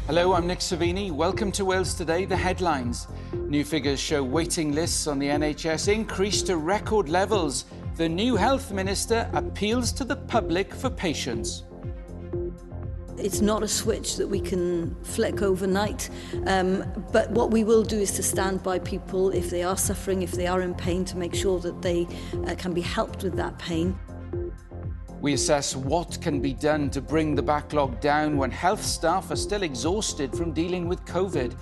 Hello, I'm Nick Savini. Welcome to Wales Today, the headlines. New figures show waiting lists on the NHS increased to record levels. The new health minister appeals to the public for patience. It's not a switch that we can flick overnight, but what we will do is to stand by people if they are suffering, if they are in pain, to make sure that they can be helped with that pain. We assess what can be done to bring the backlog down when health staff are still exhausted from dealing with COVID.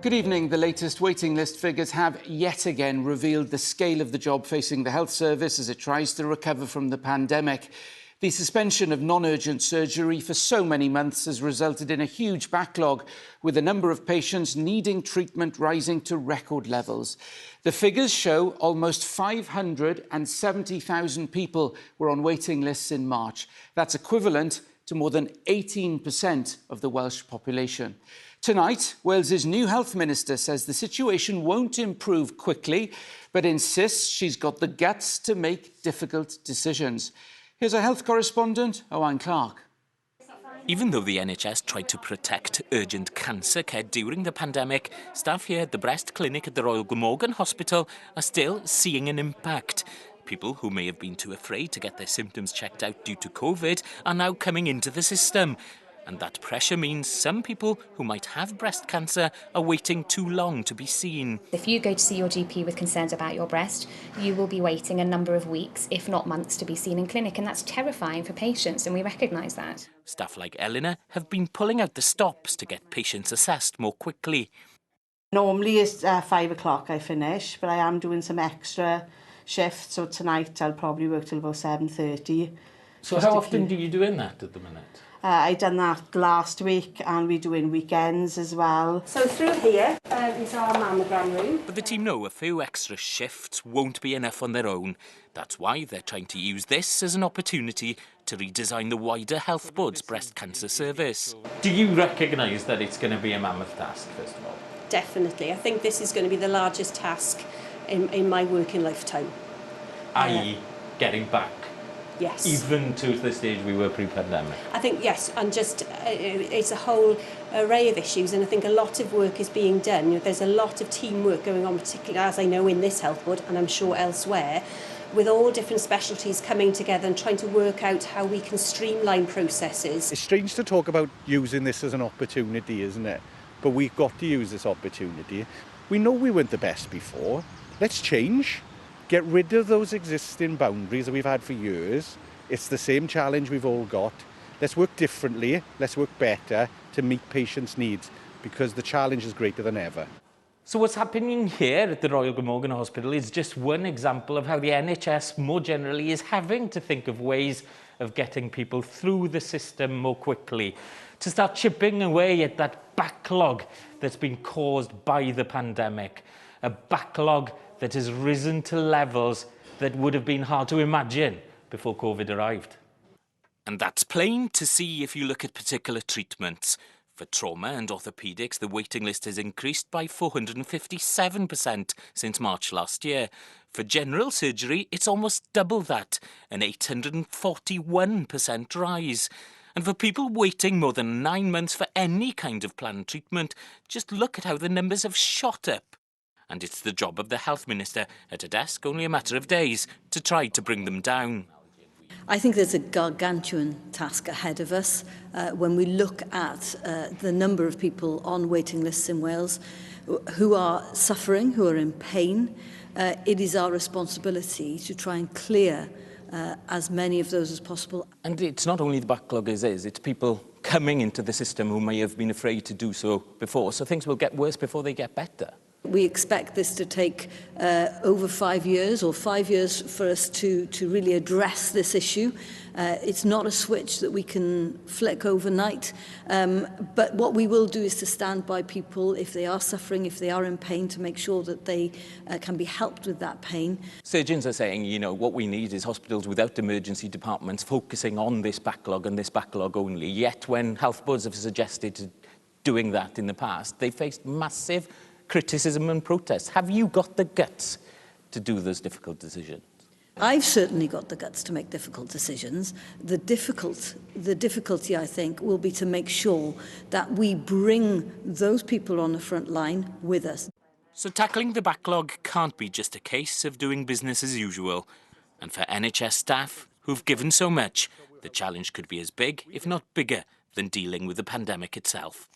Good evening. The latest waiting list figures have yet again revealed the scale of the job facing the health service as it tries to recover from the pandemic. The suspension of non-urgent surgery for so many months has resulted in a huge backlog, with the number of patients needing treatment rising to record levels. The figures show almost 570,000 people were on waiting lists in March. That's equivalent to more than 18% of the Welsh population. Tonight, Wales's new health minister says the situation won't improve quickly, but insists she's got the guts to make difficult decisions. Here's our health correspondent, Owain Clark. Even though the NHS tried to protect urgent cancer care during the pandemic, staff here at the breast clinic at the Royal Glamorgan Hospital are still seeing an impact. People who may have been too afraid to get their symptoms checked out due to COVID are now coming into the system. And that pressure means some people who might have breast cancer are waiting too long to be seen. If you go to see your GP with concerns about your breast, you will be waiting a number of weeks, if not months, to be seen in clinic, and that's terrifying for patients, and we recognise that. Staff like Eleanor have been pulling out the stops to get patients assessed more quickly. Normally it's 5 o'clock I finish, but I am doing some extra shifts, so tonight I'll probably work till about 7:30. So how often do you do in that at the minute? I done that last week, and we're doing weekends as well. So through here is our mammogram room. But the team know a few extra shifts won't be enough on their own. That's why they're trying to use this as an opportunity to redesign the wider Health Board's breast cancer service. Do you recognise that it's going to be a mammoth task, first of all? Definitely. I think this is going to be the largest task in my working lifetime. I.e. getting back? Yes. Even to the stage we were pre-pandemic? I think, yes, and just it's a whole array of issues, and I think a lot of work is being done. You know, there's a lot of teamwork going on, particularly, as I know, in this health board, and I'm sure elsewhere, with all different specialties coming together and trying to work out how we can streamline processes. It's strange to talk about using this as an opportunity, isn't it? But we've got to use this opportunity. We know we weren't the best before. Let's change. Get rid of those existing boundaries that we've had for years. It's the same challenge we've all got. Let's work differently, let's work better to meet patients' needs, because the challenge is greater than ever. So what's happening here at the Royal Glamorgan Hospital is just one example of how the NHS more generally is having to think of ways of getting people through the system more quickly, to start chipping away at that backlog that's been caused by the pandemic, a backlog that has risen to levels that would have been hard to imagine before COVID arrived. And that's plain to see if you look at particular treatments. For trauma and orthopaedics, the waiting list has increased by 457% since March last year. For general surgery, it's almost double that, an 841% rise. And for people waiting more than 9 months for any kind of planned treatment, just look at how the numbers have shot up. And it's the job of the health minister at a desk only a matter of days to try to bring them down. I think there's a gargantuan task ahead of us when we look at the number of people on waiting lists in Wales who are suffering, who are in pain. It is our responsibility to try and clear as many of those as possible. And it's not only the backlog as is, it's people coming into the system who may have been afraid to do so before. So things will get worse before they get better. We expect this to take over 5 years, or 5 years for us to really address this issue. It's not a switch that we can flick overnight, but what we will do is to stand by people if they are suffering, if they are in pain, to make sure that they can be helped with that pain. Surgeons are saying, you know, what we need is hospitals without emergency departments focusing on this backlog and this backlog only. Yet when health boards have suggested doing that in the past, they faced massive criticism and protests. Have you got the guts to do those difficult decisions? I've certainly got the guts to make difficult decisions. The difficulty, I think, will be to make sure that we bring those people on the front line with us. So tackling the backlog can't be just a case of doing business as usual. And for NHS staff, who've given so much, the challenge could be as big, if not bigger, than dealing with the pandemic itself.